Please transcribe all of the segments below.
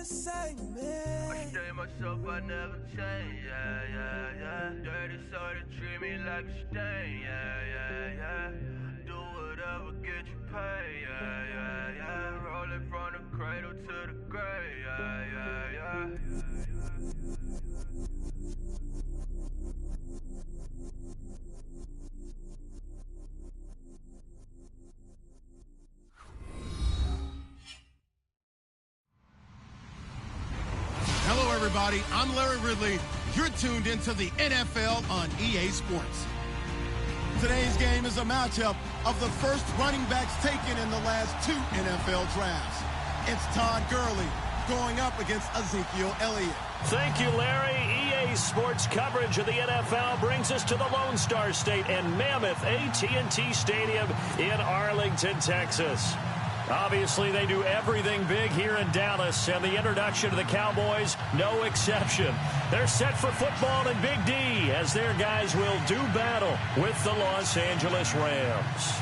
same, man. I stay myself, I never change, yeah, yeah, yeah. Dirty soul to treat me like a stain, yeah, yeah, yeah. Do whatever, get you paid, yeah, yeah, yeah. Rolling from the cradle to the grave, yeah, yeah, yeah. Hello, everybody. I'm Larry Ridley. You're tuned into the NFL on EA Sports. Today's game is a matchup of the first running backs taken in the last 2 NFL drafts. It's Todd Gurley going up against Ezekiel Elliott. Thank you, Larry. EA Sports coverage of the NFL brings us to the Lone Star State and Mammoth AT&T Stadium in Arlington, Texas. Obviously, they do everything big here in Dallas, and the introduction to the Cowboys, no exception. They're set for football in Big D as their guys will do battle with the Los Angeles Rams.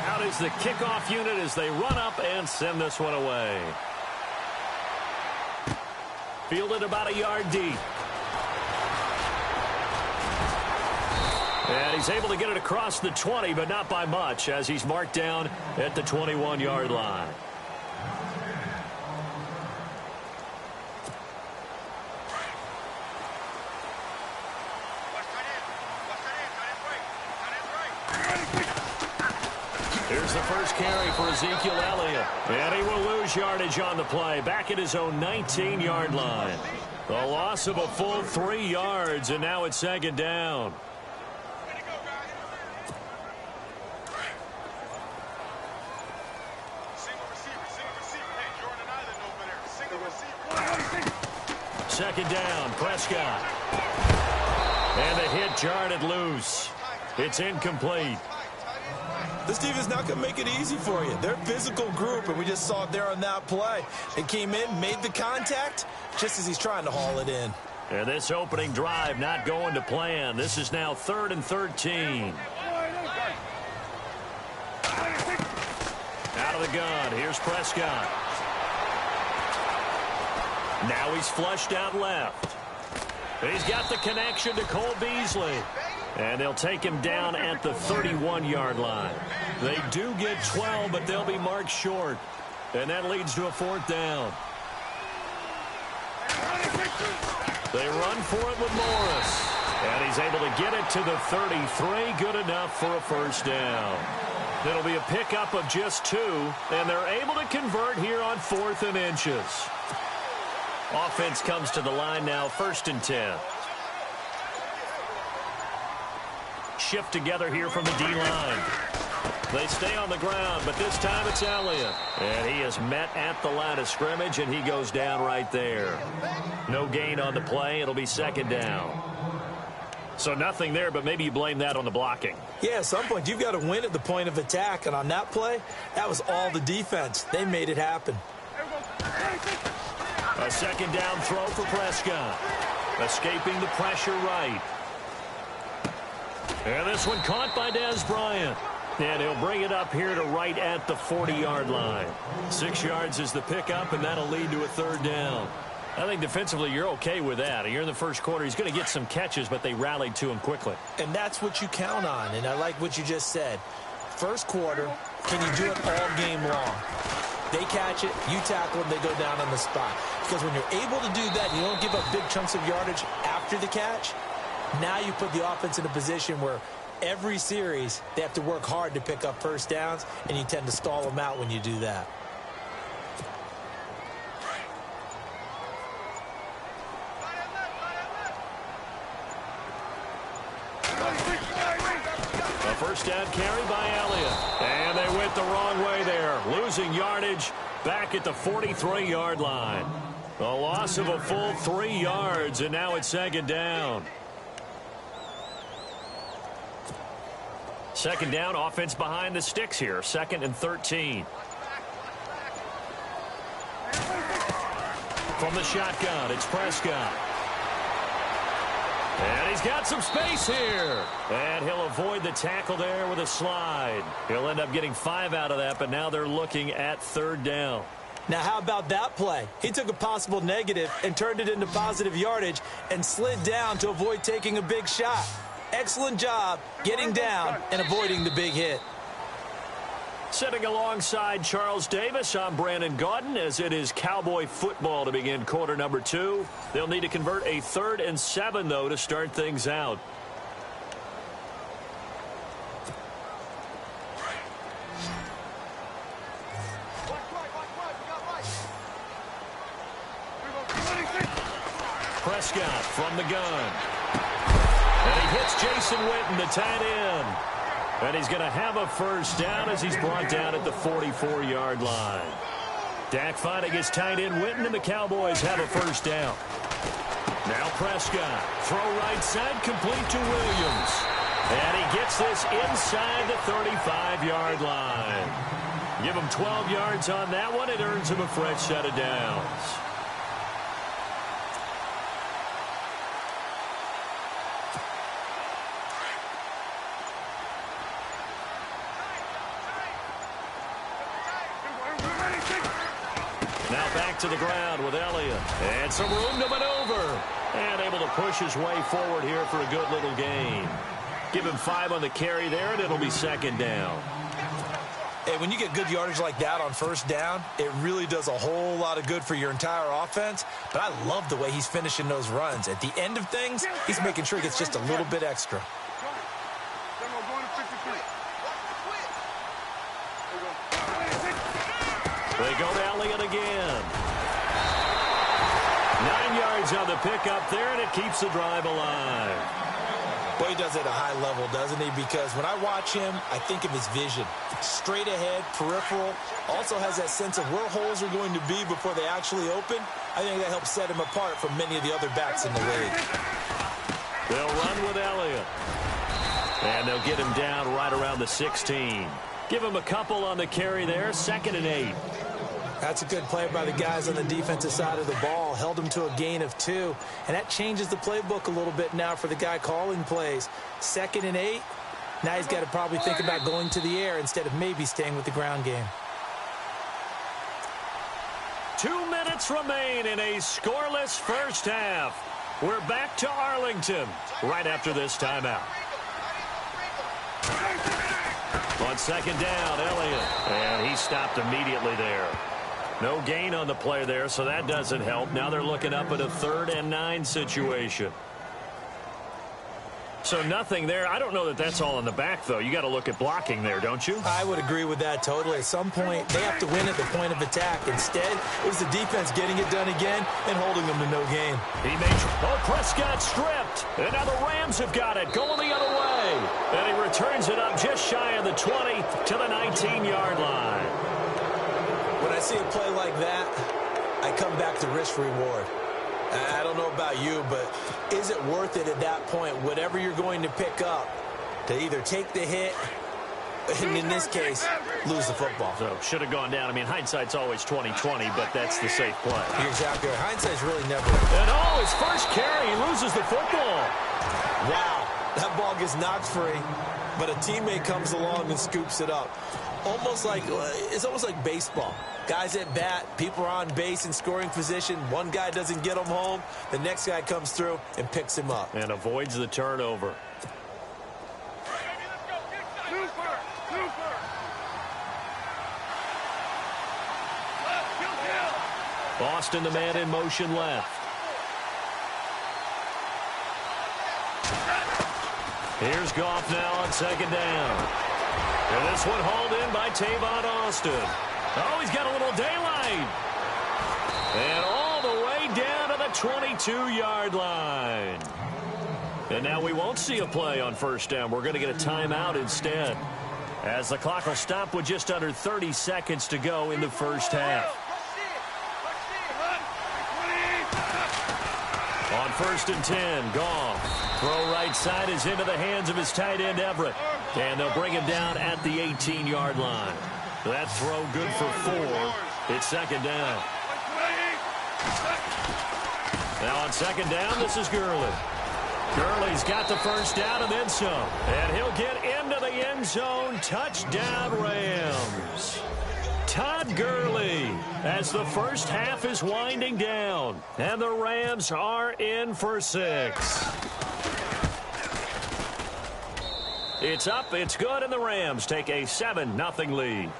Out is the kickoff unit as they run up and send this one away. Fielded about a yard deep. And he's able to get it across the 20, but not by much, as he's marked down at the 21-yard line. Here's the first carry for Ezekiel Elliott. And he will lose yardage on the play, back at his own 19-yard line. The loss of a full 3 yards, and now it's second down. Second down, Prescott. And the hit jarred it loose. It's incomplete. This team is not going to make it easy for you. They're a physical group, and we just saw it there on that play. They came in, made the contact, just as he's trying to haul it in. And this opening drive not going to plan. This is now 3rd and 13. Out of the gun, here's Prescott. Now he's flushed out left. He's got the connection to Cole Beasley. And they'll take him down at the 31-yard line. They do get 12, but they'll be marked short. And that leads to a 4th down. They run for it with Morris. And he's able to get it to the 33. Good enough for a first down. It'll be a pickup of just 2. And they're able to convert here on 4th and inches. Offense comes to the line now, 1st and 10. Shift together here from the D-line. They stay on the ground, but this time it's Elliott. And he is met at the line of scrimmage, and he goes down right there. No gain on the play. It'll be second down. So nothing there, but maybe you blame that on the blocking. Yeah, at some point you've got to win at the point of attack, and on that play, that was all the defense. They made it happen. A second down throw for Prescott. Escaping the pressure right. And this one caught by Dez Bryant. And he'll bring it up here to right at the 40-yard line. 6 yards is the pickup, and that'll lead to a 3rd down. I think defensively you're okay with that. You're in the first quarter. He's going to get some catches, but they rallied to him quickly. And that's what you count on, and I like what you just said. First quarter, can you do it all game long? They catch it, you tackle them, they go down on the spot. Because when you're able to do that, you don't give up big chunks of yardage after the catch. Now you put the offense in a position where every series they have to work hard to pick up first downs, and you tend to stall them out when you do that. A first down carry by Elliott. And they went the wrong way there. Losing yardage back at the 43-yard line. A loss of a full 3 yards, and now it's second down. Second down, offense behind the sticks here. 2nd and 13. From the shotgun, it's Prescott. And he's got some space here. And he'll avoid the tackle there with a slide. He'll end up getting 5 out of that, but now they're looking at 3rd down. Now, how about that play? He took a possible negative and turned it into positive yardage and slid down to avoid taking a big shot. Excellent job getting down and avoiding the big hit. Sitting alongside Charles Davis, I'm Brandon Gaudin as it is Cowboy football to begin quarter number 2. They'll need to convert a 3rd and 7, though, to start things out. Prescott from the gun. And he hits Jason Witten, the tight end. And he's going to have a 1st down as he's brought down at the 44-yard line. Dak finding his tight end Witten, and the Cowboys have a 1st down. Now Prescott. Throw right side, complete to Williams. And he gets this inside the 35-yard line. Give him 12 yards on that one. It earns him a fresh set of downs. Now back to the ground with Elliott. And some room to maneuver. And able to push his way forward here for a good little gain. Give him 5 on the carry there, and it'll be 2nd down. Hey, when you get good yardage like that on 1st down, it really does a whole lot of good for your entire offense. But I love the way he's finishing those runs. At the end of things, he's making sure he gets just a little bit extra. They go to Elliott again. 9 yards on the pickup there, and it keeps the drive alive. Boy, he does it at a high level, doesn't he? Because when I watch him, I think of his vision. Straight ahead, peripheral. Also has that sense of where holes are going to be before they actually open. I think that helps set him apart from many of the other backs in the league. They'll run with Elliott. And they'll get him down right around the 16. Give him a couple on the carry there. 2nd and 8. That's a good play by the guys on the defensive side of the ball. Held him to a gain of 2. And that changes the playbook a little bit now for the guy calling plays. 2nd and 8. Now he's got to probably think about going to the air instead of maybe staying with the ground game. 2 minutes remain in a scoreless 1st half. We're back to Arlington right after this timeout. On 2nd down, Elliott. And he stopped immediately there. No gain on the play there, so that doesn't help. Now they're looking up at a 3rd and 9 situation. So nothing there. I don't know that that's all in the back, though. You got to look at blocking there, don't you? I would agree with that totally. At some point, they have to win at the point of attack. Instead, it was the defense getting it done again and holding them to no gain. Prescott stripped. And now the Rams have got it, going the other way. And he returns it up just shy of the 20 to the 19-yard line. When I see a play like that, I come back to risk-reward. I don't know about you, but is it worth it at that point, whatever you're going to pick up, to either take the hit, and in this case, lose the football? So should have gone down. I mean, hindsight's always 20/20, but that's the safe play. You're exactly right. Hindsight's really never. And his first carry, he loses the football. Wow, that ball gets knocked free, but a teammate comes along and scoops it up. It's almost like baseball. Guys at bat, people are on base in scoring position. One guy doesn't get him home. The next guy comes through and picks him up. And avoids the turnover. Boston, the man in motion left. Here's Goff now on 2nd down. And this one hauled in by Tavon Austin. Oh, he's got a little daylight. And all the way down to the 22-yard line. And now we won't see a play on 1st down. We're going to get a timeout instead, as the clock will stop with just under 30 seconds to go in the 1st half. On 1st and 10, Goff. Throw right side is into the hands of his tight end, Everett. And they'll bring him down at the 18-yard line. That throw good for 4. It's 2nd down. Now on 2nd down, this is Gurley. Gurley's got the first down and then some. And he'll get into the end zone. Touchdown, Rams. Todd Gurley as the first half is winding down. And the Rams are in for 6. It's up, it's good, and the Rams take a 7-0 lead.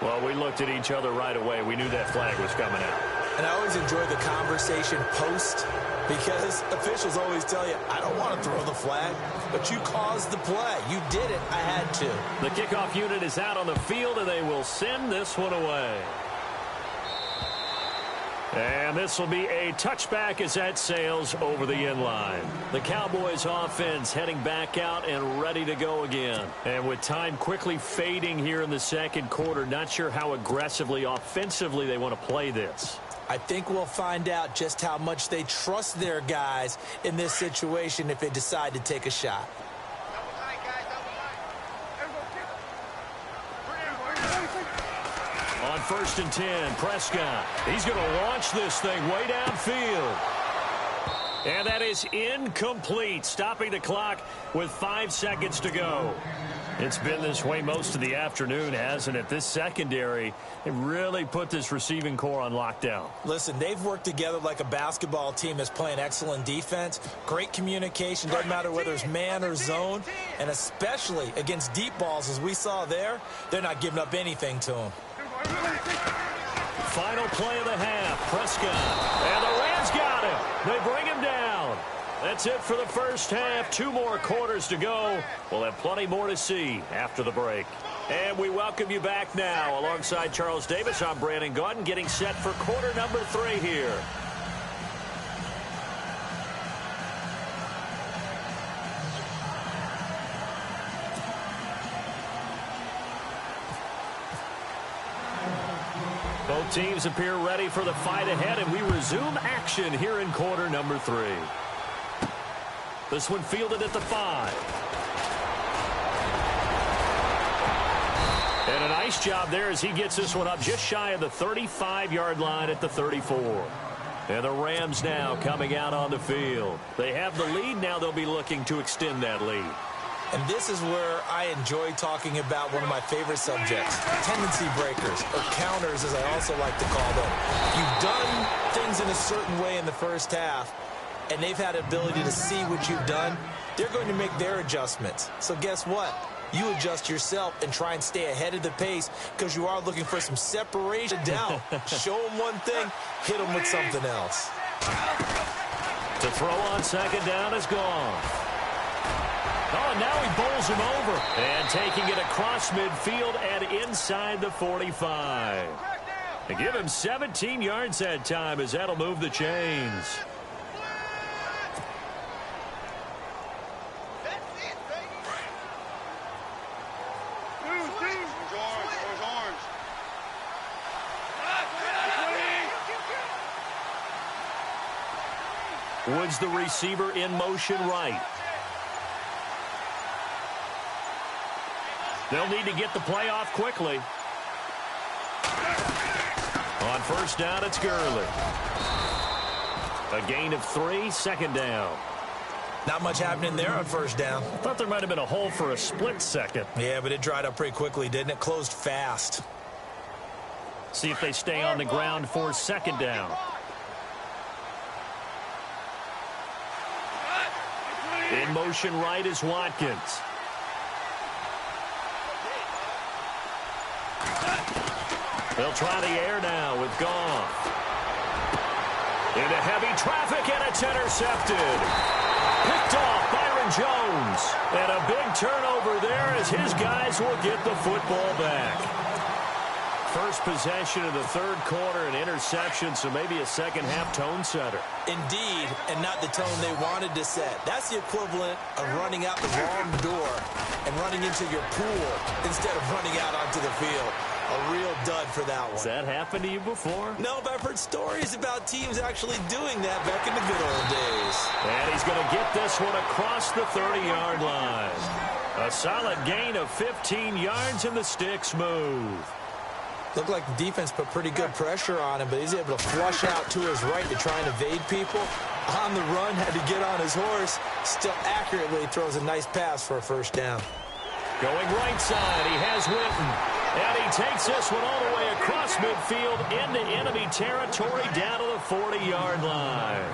Well, we looked at each other right away. We knew that flag was coming out. And I always enjoy the conversation post, because officials always tell you, I don't want to throw the flag, but you caused the play. You did it. I had to. The kickoff unit is out on the field, and they will send this one away. And this will be a touchback as that sails over the end line. The Cowboys offense heading back out and ready to go again. And with time quickly fading here in the second quarter, not sure how aggressively, offensively they want to play this. I think we'll find out just how much they trust their guys in this situation if they decide to take a shot. On 1st and 10, Prescott. He's going to launch this thing way downfield. And that is incomplete, stopping the clock with 5 seconds to go. It's been this way most of the afternoon, hasn't it? This secondary, it really put this receiving core on lockdown. Listen, they've worked together like a basketball team that's playing excellent defense. Great communication, doesn't matter whether it's man or zone. And especially against deep balls, as we saw there, they're not giving up anything to them. Final play of the half, Prescott. And the Rams got him. They bring him down. That's it for the first half. 2 more quarters to go. We'll have plenty more to see after the break. And we welcome you back now. Alongside Charles Davis, I'm Brandon Gaudin, getting set for quarter number 3 here. Both teams appear ready for the fight ahead, and we resume action here in quarter number 3. This one fielded at the 5. And a nice job there as he gets this one up just shy of the 35-yard line at the 34. And the Rams now coming out on the field. They have the lead. Now they'll be looking to extend that lead. And this is where I enjoy talking about one of my favorite subjects, tendency breakers, or counters as I also like to call them. You've done things in a certain way in the first half, and they've had the ability to see what you've done. They're going to make their adjustments. So guess what? You adjust yourself and try and stay ahead of the pace because you are looking for some separation down. Show them one thing, hit them with something else. To throw on second down is gone. Oh, now he bowls him over. And taking it across midfield and inside the 45. They give him 17 yards that time as that'll move the chains. Woods the receiver in motion right. They'll need to get the play off quickly. On first down, it's Gurley. A gain of 3, second down. Not much happening there on first down. I thought there might have been a hole for a split second. Yeah, but it dried up pretty quickly, didn't it? Closed fast. See if they stay on the ground for second down. In motion right is Watkins. They'll try the air now with Goff. Into heavy traffic, and it's intercepted. Picked off Byron Jones. And a big turnover there as his guys will get the football back. First possession of the third quarter, an interception, so maybe a second-half tone setter. Indeed, and not the tone they wanted to set. That's the equivalent of running out the wrong door and running into your pool instead of running out onto the field. A real dud for that one. Has that happened to you before? No, but I've heard stories about teams actually doing that back in the good old days. And he's going to get this one across the 30-yard line. A solid gain of 15 yards, and the sticks move. Looked like the defense put pretty good pressure on him, but he's able to flush out to his right to try and evade people. on the run, had to get on his horse. Still accurately throws a nice pass for a first down. Going right side, he has Winton. And he takes this one all the way across midfield into enemy territory down to the 40-yard line.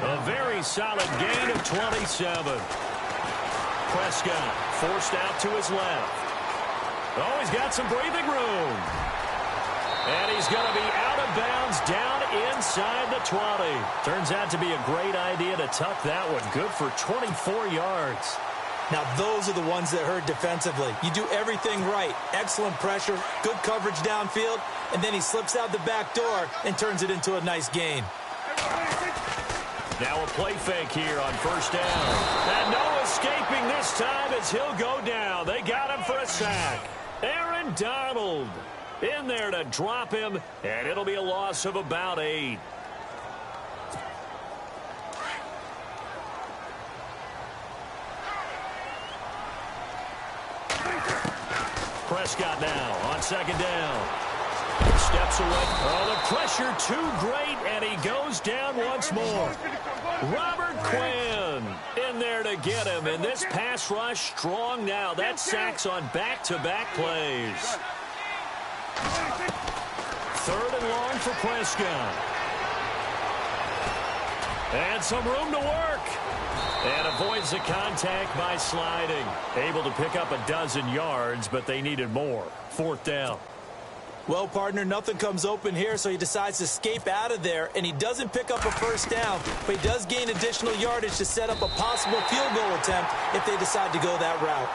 A very solid gain of 27. Prescott forced out to his left. Oh, he's got some breathing room. And he's going to be out of bounds down inside the 20. Turns out to be a great idea to tuck that one. Good for 24 yards. Now, those are the ones that hurt defensively. You do everything right. Excellent pressure, good coverage downfield, and then he slips out the back door and turns it into a nice gain. Now a play fake here on first down. And no escaping this time as he'll go down. They got him for a sack. Aaron Donald in there to drop him, and it'll be a loss of about 8. Prescott now on second down. Steps away. Oh, the pressure too great, and he goes down once more. Robert Quinn in there to get him, and this pass rush strong now. That sacks on back-to-back plays. Third and long for Prescott. And some room to work. And avoids the contact by sliding. Able to pick up a dozen yards, but they needed more. Fourth down. Well, partner, nothing comes open here, so he decides to escape out of there, and he doesn't pick up a first down, but he does gain additional yardage to set up a possible field goal attempt if they decide to go that route.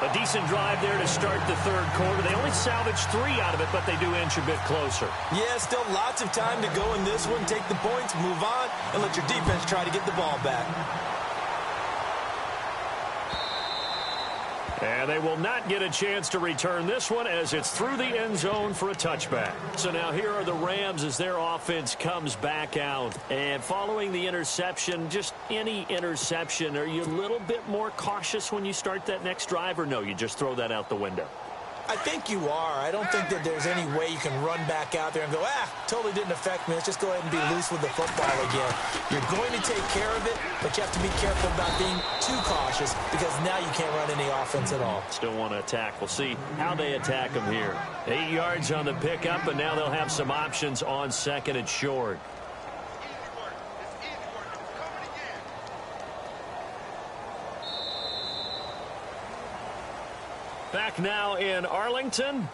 A decent drive there to start the third quarter. They only salvaged 3 out of it, but they do inch a bit closer. Yeah, still lots of time to go in this one. Take the points, move on, and let your defense try to get the ball back. And they will not get a chance to return this one as it's through the end zone for a touchback. So now here are the Rams as their offense comes back out. And following the interception, just any interception, are you a little bit more cautious when you start that next drive, or no, you just throw that out the window? I think you are. I don't think that there's any way you can run back out there and go, totally didn't affect me. Let's just go ahead and be loose with the football again. You're going to take care of it, but you have to be careful about being too cautious because now you can't run any offense at all. Still want to attack. We'll see how they attack them here. 8 yards on the pickup, and now they'll have some options on second and short. Back now in Arlington.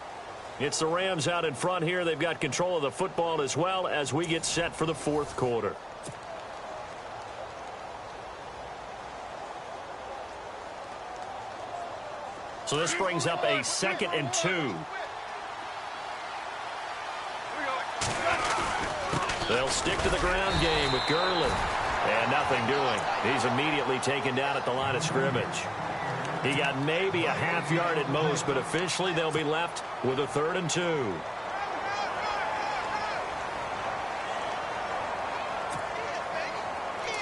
It's the Rams out in front here. They've got control of the football as well as we get set for the fourth quarter. So this brings up a 2nd and 2. They'll stick to the ground game with Gurley. And nothing doing. He's immediately taken down at the line of scrimmage. He got maybe a half yard at most, but officially they'll be left with a 3rd and 2.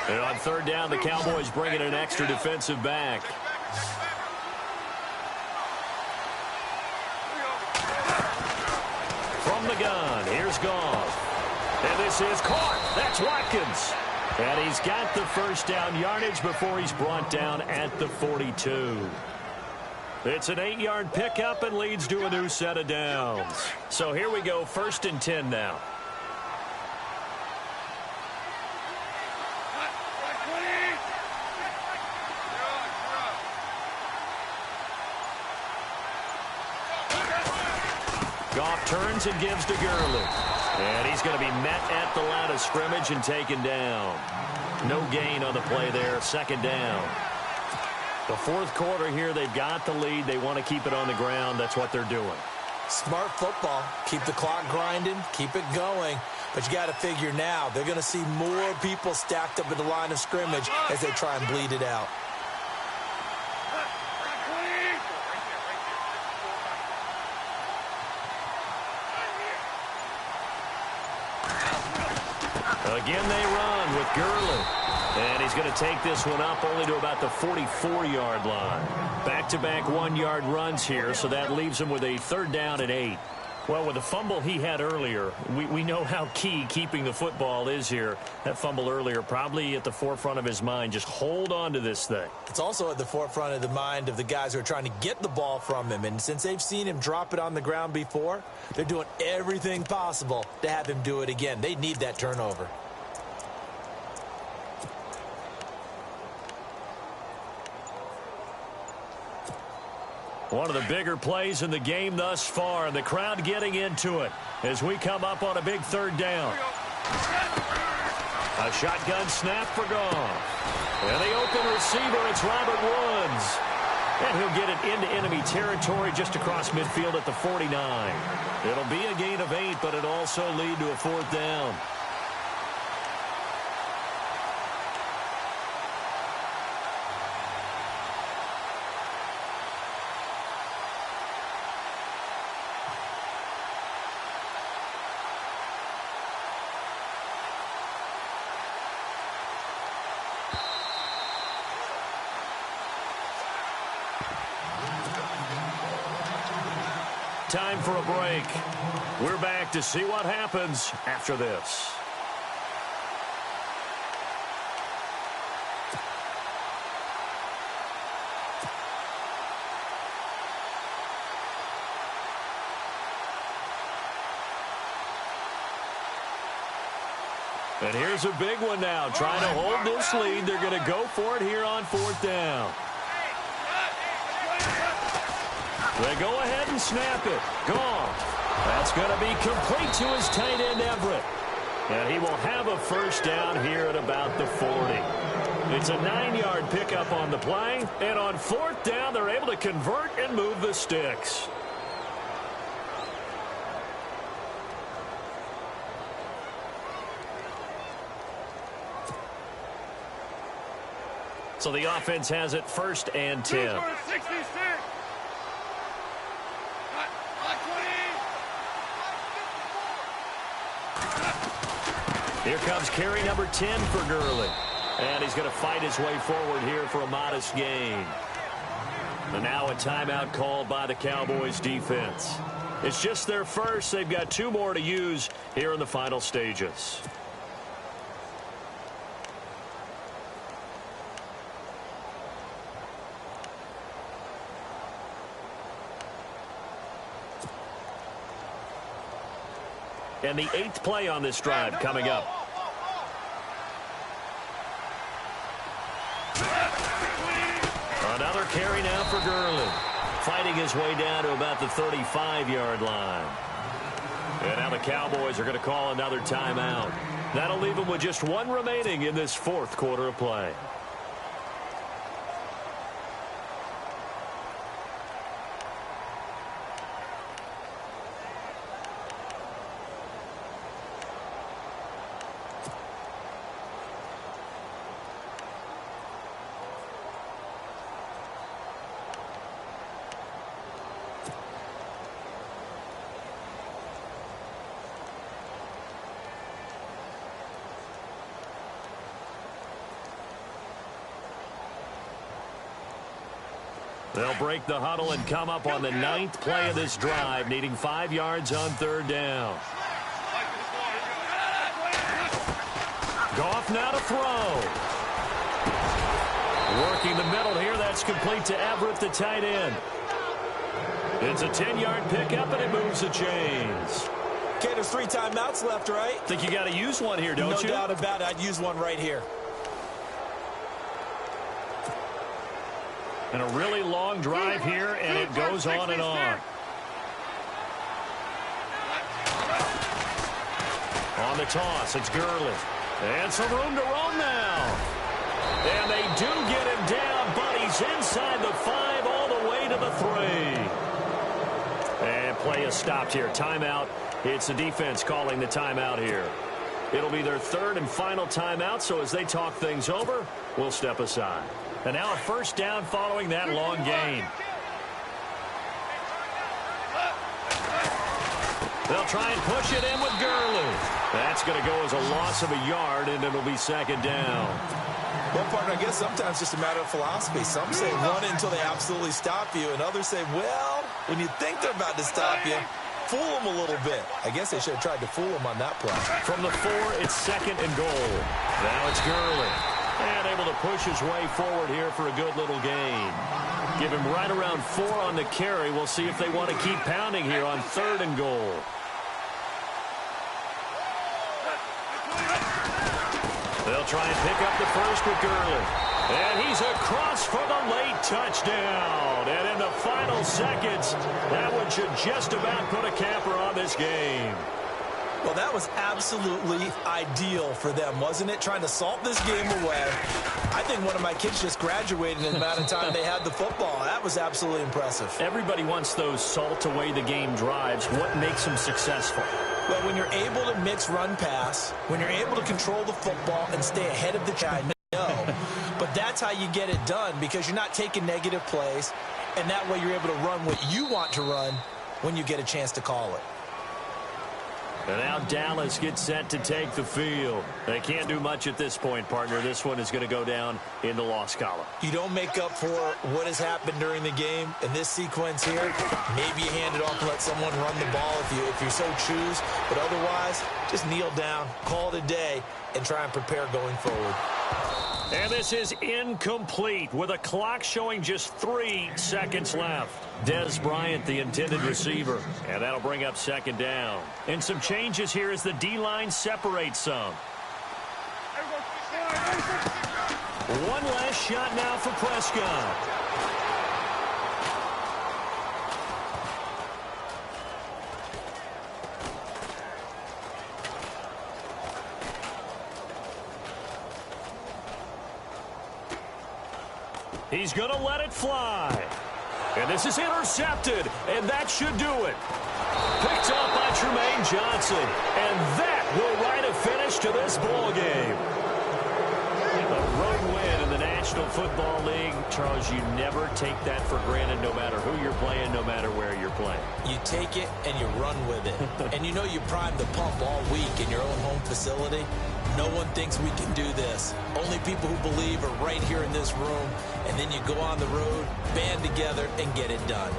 And on 3rd down, the Cowboys bring in an extra defensive back. From the gun, here's Goff. And this is caught. That's Watkins. And he's got the first down yardage before he's brought down at the 42. It's an 8-yard pickup and leads to a new set of downs. So here we go, 1st and 10 now. Goff turns and gives to Gurley. And he's going to be met at the line of scrimmage and taken down. No gain on the play there, 2nd down. The fourth quarter here, they've got the lead. They want to keep it on the ground. That's what they're doing. Smart football. Keep the clock grinding. Keep it going. But you got to figure now, they're going to see more people stacked up at the line of scrimmage as they try and bleed it out. Again, they run with Gurley. And he's going to take this one up only to about the 44-yard line. Back-to-back 1-yard runs here, so that leaves him with a 3rd down and 8. Well, with the fumble he had earlier, we know how key keeping the football is here. That fumble earlier probably at the forefront of his mind. Just hold on to this thing. It's also at the forefront of the mind of the guys who are trying to get the ball from him. And since they've seen him drop it on the ground before, they're doing everything possible to have him do it again. They need that turnover. One of the bigger plays in the game thus far, and the crowd getting into it as we come up on a big third down. A shotgun snap for Goff. And the open receiver, it's Robert Woods. And he'll get it into enemy territory just across midfield at the 49. It'll be a gain of 8, but it'll also lead to a 4th down. Time for a break. We're back to see what happens after this. And here's a big one now. Trying to hold this lead. They're going to go for it here on 4th down. They go ahead and snap it. Goff. That's going to be complete to his tight end, Everett. And he will have a first down here at about the 40. It's a 9-yard pickup on the play. And on 4th down, they're able to convert and move the sticks. So the offense has it 1st and 10. Here comes carry number 10 for Gurley. And he's going to fight his way forward here for a modest gain. And now a timeout called by the Cowboys defense. It's just their first. They've got 2 more to use here in the final stages. And the 8th play on this drive coming up. Another carry now for Gurley. Fighting his way down to about the 35-yard line. And now the Cowboys are going to call another timeout. That'll leave them with just 1 remaining in this 4th quarter of play. They'll break the huddle and come up on the 9th play of this drive, needing 5 yards on 3rd down. Goff now to throw. Working the middle here, that's complete to Everett, the tight end. It's a 10-yard pickup, and it moves the chains. Okay, there's 3 timeouts left, right? Think you got to use one here, don't you? No doubt about it. I'd use one right here. And a really long drive here, and it goes on and on. On the toss, it's Gurley. And some room to roam now. And they do get him down, but he's inside the 5 all the way to the 3. And play is stopped here. Timeout. It's the defense calling the timeout here. It'll be their 3rd and final timeout, so as they talk things over, we'll step aside. And now a first down following that long gain. They'll try and push it in with Gurley. That's going to go as a loss of a yard, and it'll be 2nd down. Well, partner, I guess sometimes it's just a matter of philosophy. Some say run until they absolutely stop you, and others say, well, when you think they're about to stop you, fool him a little bit. I guess they should have tried to fool him on that play. From the 4, it's 2nd and goal. Now it's Gurley. And able to push his way forward here for a good little gain. Give him right around 4 on the carry. We'll see if they want to keep pounding here on 3rd and goal. They'll try and pick up the first with Gurley. And he's across for the late touchdown. And in the final seconds, that one should just about put a capper on this game. Well, that was absolutely ideal for them, wasn't it? Trying to salt this game away. I think one of my kids just graduated in the amount of time they had the football. That was absolutely impressive. Everybody wants those salt away the game drives. What makes them successful? Well, when you're able to mix run-pass, when you're able to control the football and stay ahead of the guy, no. But that's how you get it done, because you're not taking negative plays, and that way you're able to run what you want to run when you get a chance to call it. And now Dallas gets set to take the field. They can't do much at this point, partner. This one is going to go down in the loss column. You don't make up for what has happened during the game in this sequence here. Maybe you hand it off and let someone run the ball if you so choose. But otherwise, just kneel down, call it a day, and try and prepare going forward. And this is incomplete with a clock showing just 3 seconds left. Dez Bryant, the intended receiver. And that'll bring up 2nd down. And some changes here as the D-line separates some. One last shot now for Prescott. He's going to let it fly. And this is intercepted, and that should do it. Picked up by Tremaine Johnson, and that will write a finish to this ball game. A road win in the National Football League. Charles, you never take that for granted, no matter who you're playing, no matter where you're playing. You take it and you run with it. And you know you primed the pump all week in your own home facility. No one thinks we can do this. Only people who believe are right here in this room. And then you go on the road, band together, and get it done.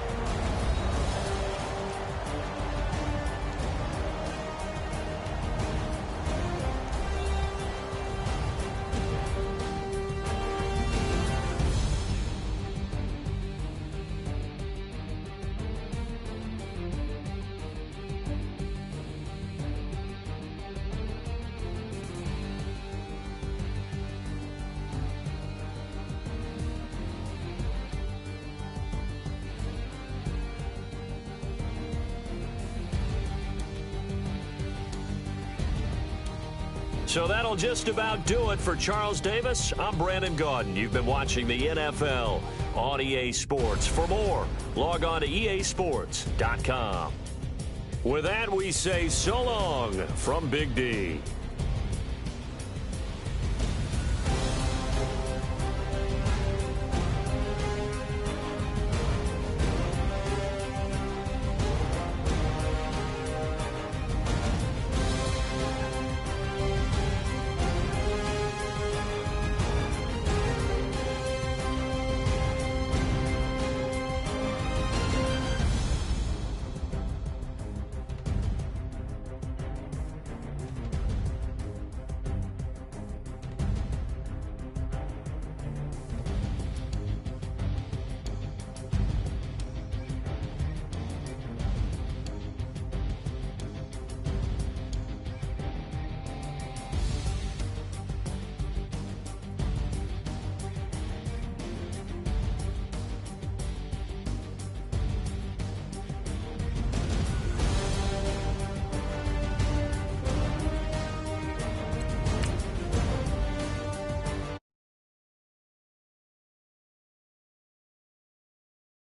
So that'll just about do it for Charles Davis. I'm Brandon Gaudin. You've been watching the NFL on EA Sports. For more, log on to easports.com. With that, we say so long from Big D.